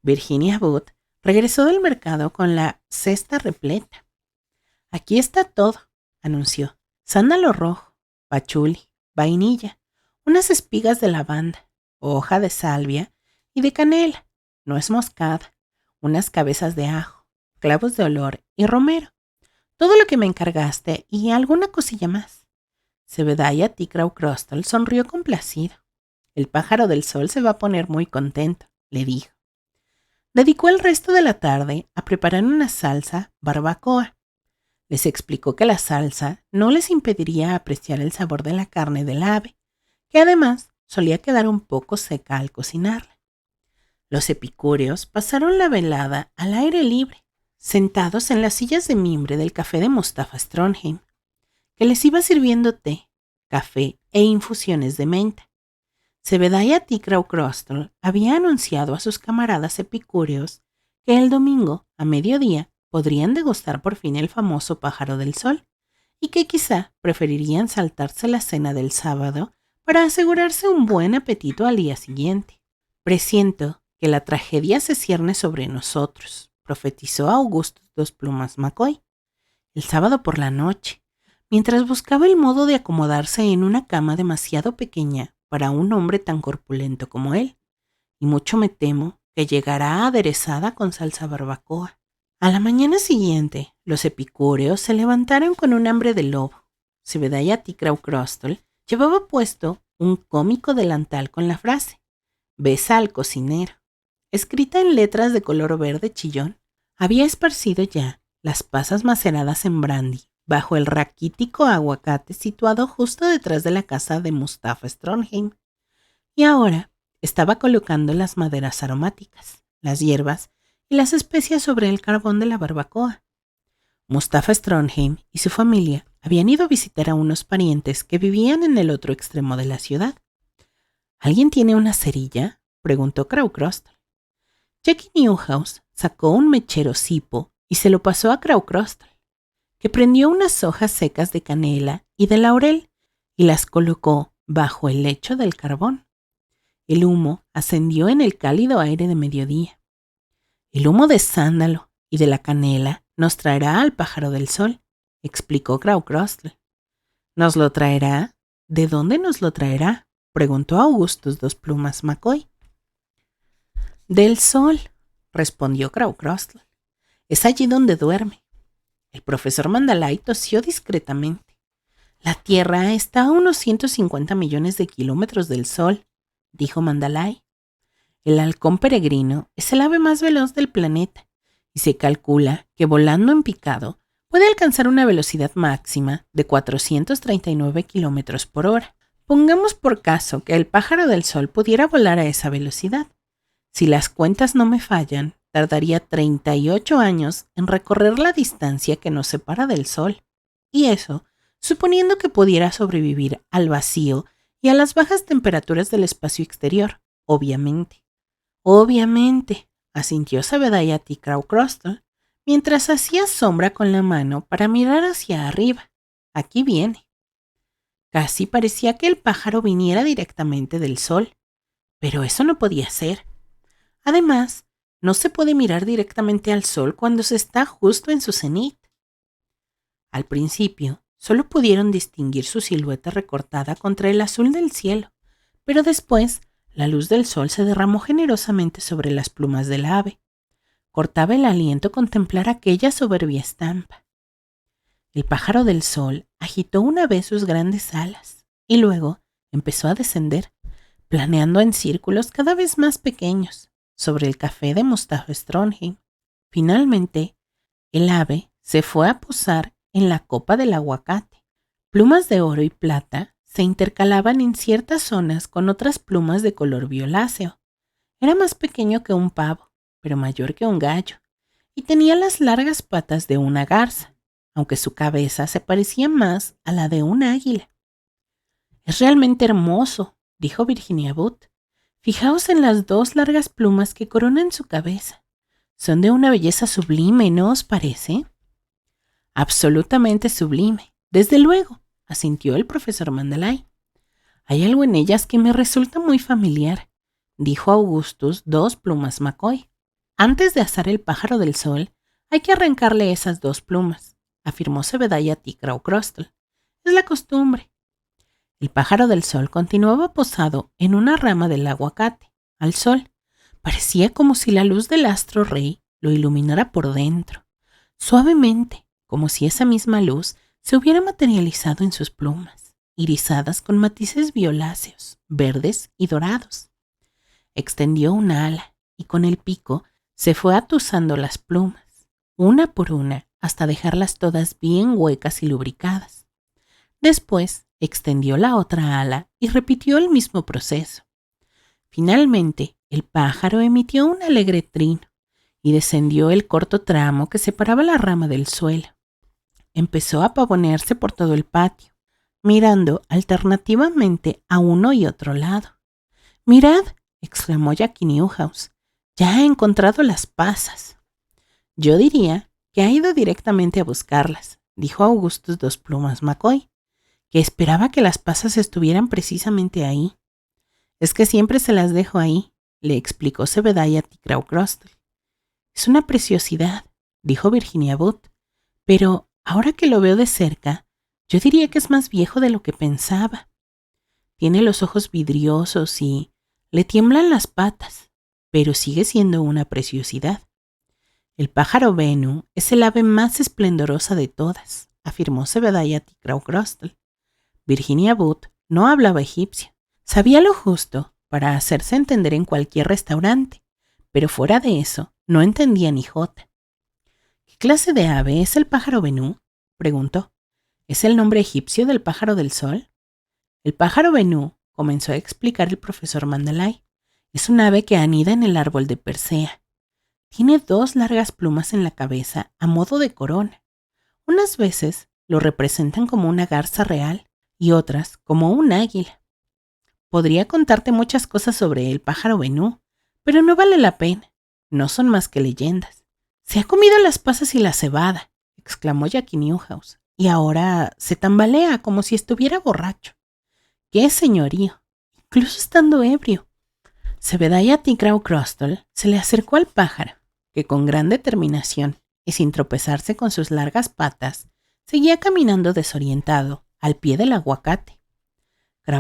Virginia Wood regresó del mercado con la cesta repleta. Aquí está todo, anunció. Sándalo rojo, pachuli, vainilla, unas espigas de lavanda, hoja de salvia y de canela, nuez moscada, unas cabezas de ajo, clavos de olor y romero. Todo lo que me encargaste y alguna cosilla más. Zebediah T. Crostle sonrió complacido. El pájaro del sol se va a poner muy contento, le dijo. Dedicó el resto de la tarde a preparar una salsa barbacoa. Les explicó que la salsa no les impediría apreciar el sabor de la carne del ave, que además solía quedar un poco seca al cocinarla. Los epicúreos pasaron la velada al aire libre, sentados en las sillas de mimbre del café de Mustafa Stronheim, que les iba sirviendo té, café e infusiones de menta. Zebediah T. Crostle había anunciado a sus camaradas epicúreos que el domingo, a mediodía, podrían degustar por fin el famoso pájaro del sol, y que quizá preferirían saltarse la cena del sábado para asegurarse un buen apetito al día siguiente. Presiento que la tragedia se cierne sobre nosotros, profetizó Augustus Dos Plumas McCoy. El sábado por la noche, mientras buscaba el modo de acomodarse en una cama demasiado pequeña para un hombre tan corpulento como él, y mucho me temo que llegará aderezada con salsa barbacoa. A la mañana siguiente, los epicúreos se levantaron con un hambre de lobo. Zebediah T. Crostle llevaba puesto un cómico delantal con la frase «Besa al cocinero», escrita en letras de color verde chillón. Había esparcido ya las pasas maceradas en brandy bajo el raquítico aguacate situado justo detrás de la casa de Mustafa Stronheim, y ahora estaba colocando las maderas aromáticas, las hierbas y las especias sobre el carbón de la barbacoa. Mustafa Stronheim y su familia habían ido a visitar a unos parientes que vivían en el otro extremo de la ciudad. ¿Alguien tiene una cerilla?, preguntó Crostle. Jackie Newhouse sacó un mechero cipo y se lo pasó a Crostle, que prendió unas hojas secas de canela y de laurel y las colocó bajo el lecho del carbón. El humo ascendió en el cálido aire de mediodía. El humo de sándalo y de la canela nos traerá al pájaro del sol, explicó Crostle. ¿Nos lo traerá? ¿De dónde nos lo traerá?, preguntó Augustus Dos Plumas McCoy. Del sol, respondió Crostle. Es allí donde duerme. El profesor Mandalay tosió discretamente. La Tierra está a unos 150 millones de kilómetros del sol, dijo Mandalay. El halcón peregrino es el ave más veloz del planeta y se calcula que volando en picado puede alcanzar una velocidad máxima de 439 kilómetros por hora. Pongamos por caso que el pájaro del sol pudiera volar a esa velocidad. Si las cuentas no me fallan, tardaría 38 años en recorrer la distancia que nos separa del sol. Y eso, suponiendo que pudiera sobrevivir al vacío y a las bajas temperaturas del espacio exterior, obviamente. Obviamente, asintió Zebediah T. Crostle, mientras hacía sombra con la mano para mirar hacia arriba. Aquí viene. Casi parecía que el pájaro viniera directamente del sol, pero eso no podía ser. Además, no se puede mirar directamente al sol cuando se está justo en su cenit. Al principio, solo pudieron distinguir su silueta recortada contra el azul del cielo, pero después la luz del sol se derramó generosamente sobre las plumas del ave. Cortaba el aliento contemplar aquella soberbia estampa. El pájaro del sol agitó una vez sus grandes alas y luego empezó a descender, planeando en círculos cada vez más pequeños sobre el café de Mustafa Stronheim. Finalmente, el ave se fue a posar en la copa del aguacate. Plumas de oro y plata se intercalaban en ciertas zonas con otras plumas de color violáceo. Era más pequeño que un pavo, pero mayor que un gallo, y tenía las largas patas de una garza, aunque su cabeza se parecía más a la de un águila. «Es realmente hermoso», dijo Virginia Wood. «Fijaos en las dos largas plumas que coronan su cabeza. Son de una belleza sublime, ¿no os parece?» «Absolutamente sublime, desde luego», asintió el profesor Mandalay. «Hay algo en ellas que me resulta muy familiar», dijo Augustus Dos Plumas McCoy. «Antes de asar el pájaro del sol, hay que arrancarle esas dos plumas», afirmó Zebediah T. Crostle. «Es la costumbre». El pájaro del sol continuaba posado en una rama del aguacate, al sol. Parecía como si la luz del astro rey lo iluminara por dentro, suavemente, como si esa misma luz se hubiera materializado en sus plumas, irisadas con matices violáceos, verdes y dorados. Extendió una ala y con el pico se fue atusando las plumas, una por una, hasta dejarlas todas bien huecas y lubricadas. Después extendió la otra ala y repitió el mismo proceso. Finalmente, el pájaro emitió un alegre trino y descendió el corto tramo que separaba la rama del suelo. Empezó a pavonearse por todo el patio, mirando alternativamente a uno y otro lado. «Mirad», exclamó Jackie Newhouse, «ya ha encontrado las pasas». «Yo diría que ha ido directamente a buscarlas», dijo Augustus Dos Plumas McCoy, que esperaba que las pasas estuvieran precisamente ahí. «Es que siempre se las dejo ahí», le explicó Zebediah T. Crostle. «Es una preciosidad», dijo Virginia Wood, «pero ahora que lo veo de cerca, yo diría que es más viejo de lo que pensaba. Tiene los ojos vidriosos y le tiemblan las patas, pero sigue siendo una preciosidad». «El pájaro Bennu es el ave más esplendorosa de todas», afirmó Zebediah T. Crostle. Virginia Wood no hablaba egipcio. Sabía lo justo para hacerse entender en cualquier restaurante, pero fuera de eso no entendía ni jota. «¿Qué clase de ave es el pájaro Bennu?», preguntó. «¿Es el nombre egipcio del pájaro del sol?» «El pájaro Bennu», comenzó a explicar el profesor Mandalay, «es un ave que anida en el árbol de Persea. Tiene dos largas plumas en la cabeza a modo de corona. Unas veces lo representan como una garza real y otras como un águila. Podría contarte muchas cosas sobre el pájaro Bennu, pero no vale la pena. No son más que leyendas. Se ha comido las pasas y la cebada», exclamó Jackie Newhouse, «y ahora se tambalea como si estuviera borracho. ¡Qué señorío! Incluso estando ebrio». Zebediah T. Crostle se le acercó al pájaro, que con gran determinación y sin tropezarse con sus largas patas, seguía caminando desorientado al pie del aguacate.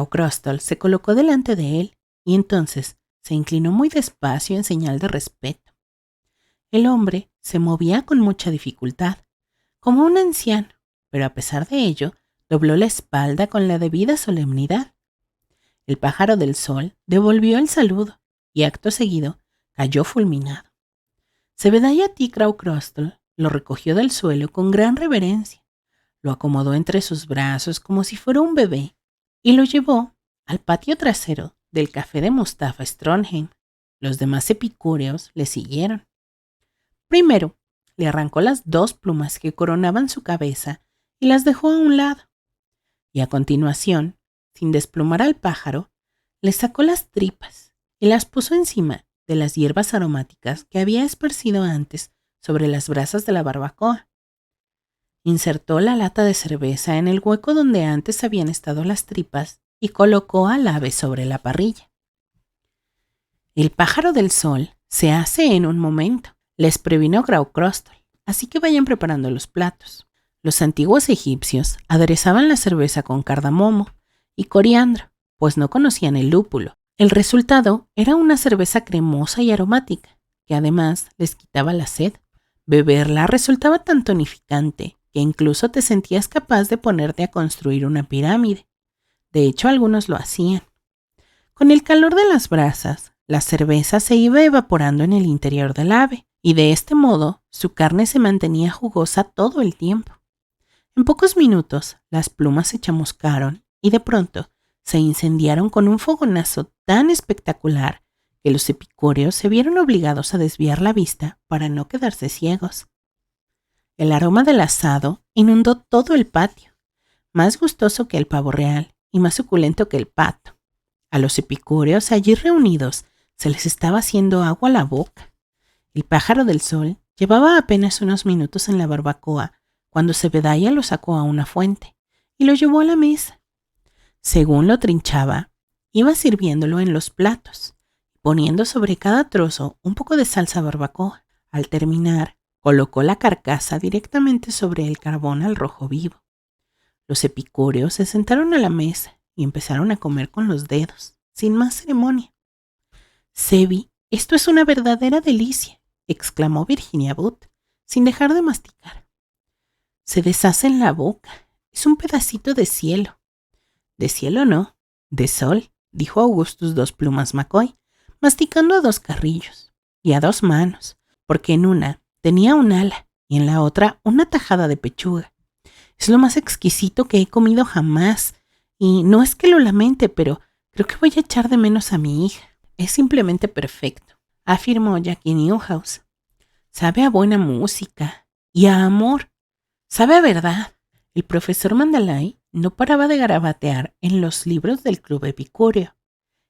Crostle se colocó delante de él y entonces se inclinó muy despacio en señal de respeto. El hombre se movía con mucha dificultad, como un anciano, pero a pesar de ello, dobló la espalda con la debida solemnidad. El pájaro del sol devolvió el saludo y acto seguido cayó fulminado. Zebediah T. Crostle lo recogió del suelo con gran reverencia, lo acomodó entre sus brazos como si fuera un bebé y lo llevó al patio trasero del café de Mustafa Stronheim. Los demás epicúreos le siguieron. Primero, le arrancó las dos plumas que coronaban su cabeza y las dejó a un lado. Y a continuación, sin desplumar al pájaro, le sacó las tripas y las puso encima de las hierbas aromáticas que había esparcido antes sobre las brasas de la barbacoa. Insertó la lata de cerveza en el hueco donde antes habían estado las tripas y colocó al ave sobre la parrilla. «El pájaro del sol se hace en un momento», les previno Crostle, «así que vayan preparando los platos». Los antiguos egipcios aderezaban la cerveza con cardamomo y coriandro, pues no conocían el lúpulo. El resultado era una cerveza cremosa y aromática, que además les quitaba la sed. Beberla resultaba tan tonificante que incluso te sentías capaz de ponerte a construir una pirámide. De hecho, algunos lo hacían. Con el calor de las brasas, la cerveza se iba evaporando en el interior del ave, y de este modo su carne se mantenía jugosa todo el tiempo. En pocos minutos, las plumas se chamuscaron y de pronto se incendiaron con un fogonazo tan espectacular que los epicúreos se vieron obligados a desviar la vista para no quedarse ciegos. El aroma del asado inundó todo el patio, más gustoso que el pavo real y más suculento que el pato. A los epicúreos allí reunidos se les estaba haciendo agua a la boca. El pájaro del sol llevaba apenas unos minutos en la barbacoa cuando Zebedaya lo sacó a una fuente y lo llevó a la mesa. Según lo trinchaba, iba sirviéndolo en los platos, poniendo sobre cada trozo un poco de salsa barbacoa. Al terminar, colocó la carcasa directamente sobre el carbón al rojo vivo. Los epicúreos se sentaron a la mesa y empezaron a comer con los dedos, sin más ceremonia. «Zebi, esto es una verdadera delicia», exclamó Virginia Wood, sin dejar de masticar. «Se deshace en la boca. Es un pedacito de cielo». «De cielo no, de sol», dijo Augustus Dos Plumas McCoy, masticando a 2 carrillos y a 2 manos, porque en una tenía un ala y en la otra una tajada de pechuga. «Es lo más exquisito que he comido jamás, y no es que lo lamente, pero creo que voy a echar de menos a mi hija. Es simplemente perfecto», afirmó Jackie Newhouse. «Sabe a buena música y a amor. Sabe a verdad». El profesor Mandalay no paraba de garabatear en los libros del Club Epicúreo.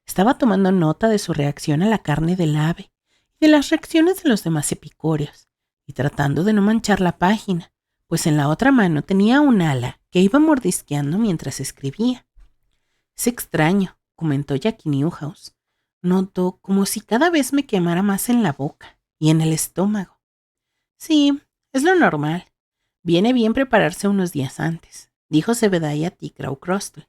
Estaba tomando nota de su reacción a la carne del ave y de las reacciones de los demás epicúreos, y tratando de no manchar la página, pues en la otra mano tenía un ala que iba mordisqueando mientras escribía. «Es extraño», comentó Jackie Newhouse. «Noto como si cada vez me quemara más en la boca y en el estómago». «Sí, es lo normal. Viene bien prepararse unos días antes», dijo Zebedaya T. Crostle.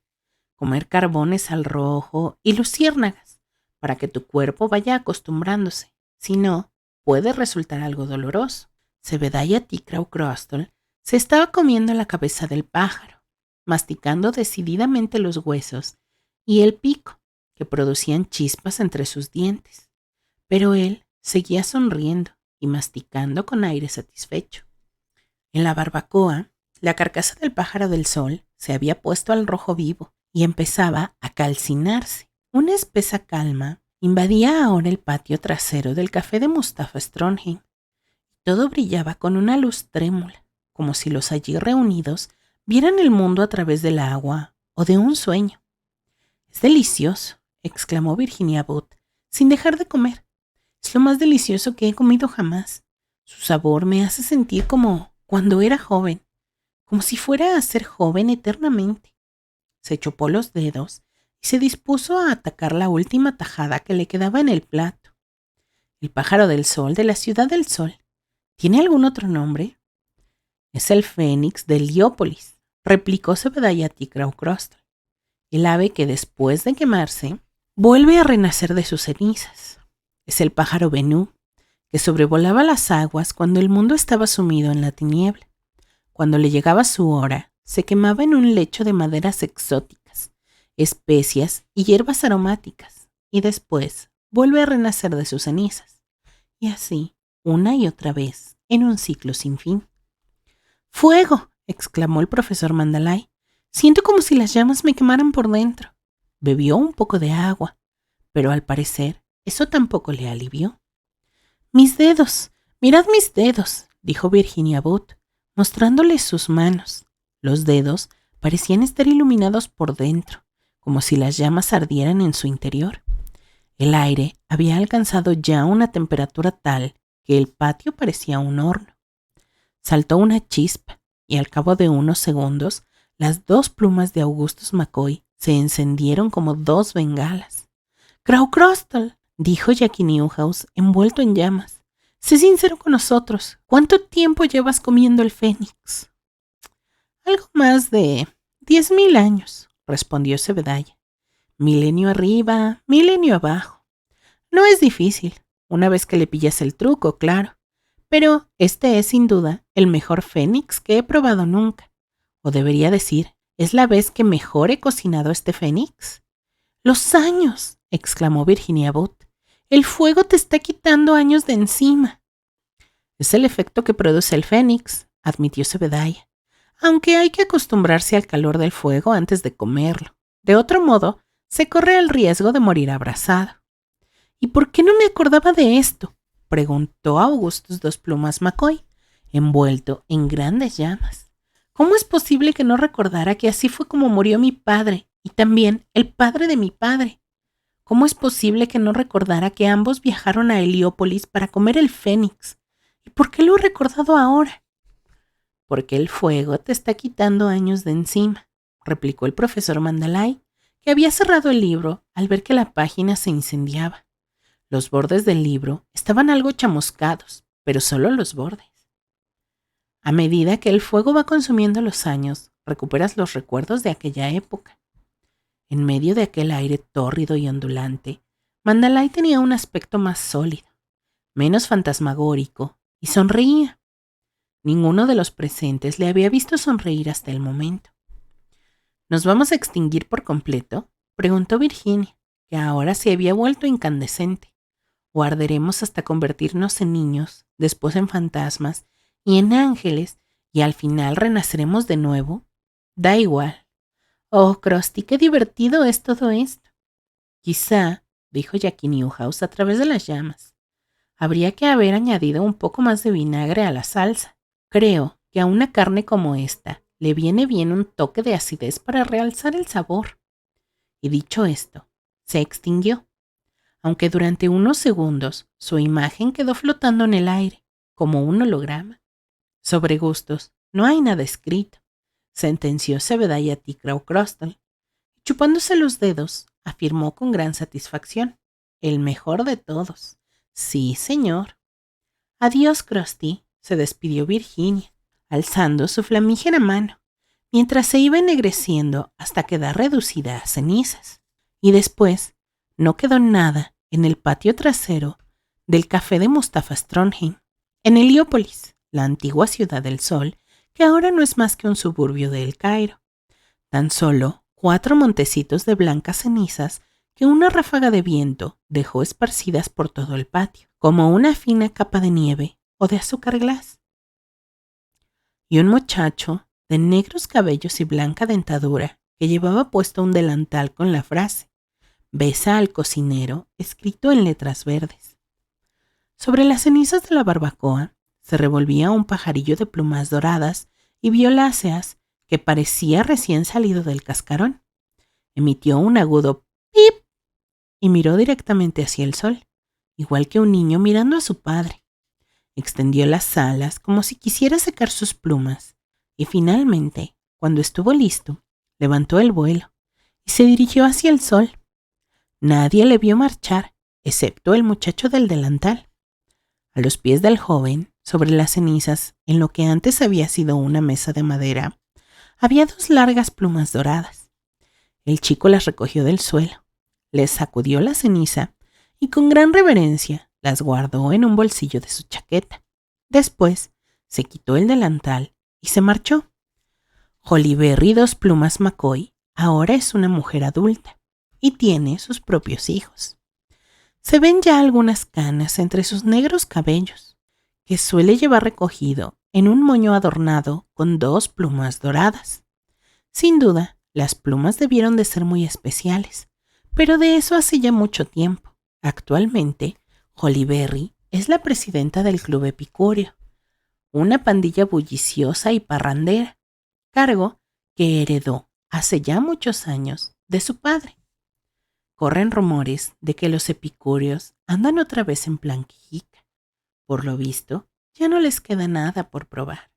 «Comer carbones al rojo y luciérnagas para que tu cuerpo vaya acostumbrándose. Si no, puede resultar algo doloroso». Zebedaya T. Crostle se estaba comiendo la cabeza del pájaro, masticando decididamente los huesos y el pico, que producían chispas entre sus dientes. Pero él seguía sonriendo y masticando con aire satisfecho. En la barbacoa, la carcasa del pájaro del sol se había puesto al rojo vivo y empezaba a calcinarse. Una espesa calma invadía ahora el patio trasero del café de Mustafa Stronheim. Todo brillaba con una luz trémula, como si los allí reunidos vieran el mundo a través del agua o de un sueño. «Es delicioso», exclamó Virginia Wood, sin dejar de comer. «Es lo más delicioso que he comido jamás. Su sabor me hace sentir como cuando era joven, como si fuera a ser joven eternamente». Se chupó los dedos y se dispuso a atacar la última tajada que le quedaba en el plato. «El pájaro del sol de la ciudad del sol. ¿Tiene algún otro nombre?» «Es el fénix de Heliópolis», replicó Zebedaya T. Crostle. «El ave que después de quemarse vuelve a renacer de sus cenizas. Es el pájaro Benú, que sobrevolaba las aguas cuando el mundo estaba sumido en la tiniebla. Cuando le llegaba su hora, se quemaba en un lecho de maderas exóticas, especias y hierbas aromáticas, y después vuelve a renacer de sus cenizas. Y así, una y otra vez, en un ciclo sin fin». «¡Fuego!», exclamó el profesor Mandalay. «Siento como si las llamas me quemaran por dentro». Bebió un poco de agua, pero al parecer eso tampoco le alivió. «Mis dedos, mirad mis dedos», dijo Virginia Wood, mostrándole sus manos. Los dedos parecían estar iluminados por dentro, como si las llamas ardieran en su interior. El aire había alcanzado ya una temperatura tal que el patio parecía un horno. Saltó una chispa y al cabo de unos segundos las 2 plumas de Augustus McCoy se encendieron como 2 bengalas. «Crostle», dijo Jackie Newhouse, envuelto en llamas. «Sé sincero con nosotros. ¿Cuánto tiempo llevas comiendo el fénix?» Algo más de 10.000 años, respondió Zebedaya. Milenio arriba, milenio abajo. No es difícil, una vez que le pillas el truco, claro. Pero este es sin duda el mejor fénix que he probado nunca. O debería decir, es la vez que mejor he cocinado este fénix. ¡Los años!, exclamó Virginia Booth. El fuego te está quitando años de encima. Es el efecto que produce el fénix, admitió Zebedaya. Aunque hay que acostumbrarse al calor del fuego antes de comerlo. De otro modo, se corre el riesgo de morir abrasado. ¿Y por qué no me acordaba de esto?, preguntó Augustus Dos Plumas McCoy, envuelto en grandes llamas. ¿Cómo es posible que no recordara que así fue como murió mi padre y también el padre de mi padre? ¿Cómo es posible que no recordara que ambos viajaron a Heliópolis para comer el fénix? ¿Y por qué lo he recordado ahora? Porque el fuego te está quitando años de encima, replicó el profesor Mandalay, que había cerrado el libro al ver que la página se incendiaba. Los bordes del libro estaban algo chamuscados, pero solo los bordes. A medida que el fuego va consumiendo los años, recuperas los recuerdos de aquella época. En medio de aquel aire tórrido y ondulante, Mandalay tenía un aspecto más sólido, menos fantasmagórico, y sonreía. Ninguno de los presentes le había visto sonreír hasta el momento. ¿Nos vamos a extinguir por completo?, preguntó Virginia, que ahora se había vuelto incandescente. ¿O arderemos hasta convertirnos en niños, después en fantasmas y en ángeles, y al final renaceremos de nuevo? Da igual. Oh, Krusty, qué divertido es todo esto. Quizá, dijo Jackie Newhouse a través de las llamas, habría que haber añadido un poco más de vinagre a la salsa. Creo que a una carne como esta le viene bien un toque de acidez para realzar el sabor. Y dicho esto, se extinguió, aunque durante unos segundos su imagen quedó flotando en el aire, como un holograma. Sobre gustos no hay nada escrito, sentenció Zebediah T. Crostle. Chupándose los dedos, afirmó con gran satisfacción. El mejor de todos. Sí, señor. Adiós, Krusty, se despidió Virginia, alzando su flamígera mano, mientras se iba ennegreciendo hasta quedar reducida a cenizas. Y después no quedó nada en el patio trasero del café de Mustafa Stronheim, en Heliópolis, la antigua Ciudad del Sol, que ahora no es más que un suburbio de El Cairo. Tan solo 4 montecitos de blancas cenizas que una ráfaga de viento dejó esparcidas por todo el patio, como una fina capa de nieve o de azúcar glas. Y un muchacho de negros cabellos y blanca dentadura que llevaba puesto un delantal con la frase «Besa al cocinero» escrito en letras verdes. Sobre las cenizas de la barbacoa se revolvía un pajarillo de plumas doradas y violáceas que parecía recién salido del cascarón. Emitió un agudo «pip» y miró directamente hacia el sol, igual que un niño mirando a su padre. Extendió las alas como si quisiera secar sus plumas y finalmente, cuando estuvo listo, levantó el vuelo y se dirigió hacia el sol. Nadie le vio marchar, excepto el muchacho del delantal. A los pies del joven, sobre las cenizas, en lo que antes había sido una mesa de madera, había 2 largas plumas doradas. El chico las recogió del suelo, les sacudió la ceniza y con gran reverencia las guardó en un bolsillo de su chaqueta. Después se quitó el delantal y se marchó. Holly Berry Dos Plumas McCoy ahora es una mujer adulta y tiene sus propios hijos. Se ven ya algunas canas entre sus negros cabellos, que suele llevar recogido en un moño adornado con 2 plumas doradas. Sin duda, las plumas debieron de ser muy especiales, pero de eso hace ya mucho tiempo. Actualmente, Holly Berry es la presidenta del Club Epicúreo, una pandilla bulliciosa y parrandera, cargo que heredó hace ya muchos años de su padre. Corren rumores de que los epicúreos andan otra vez en plan Quijica. Por lo visto, ya no les queda nada por probar.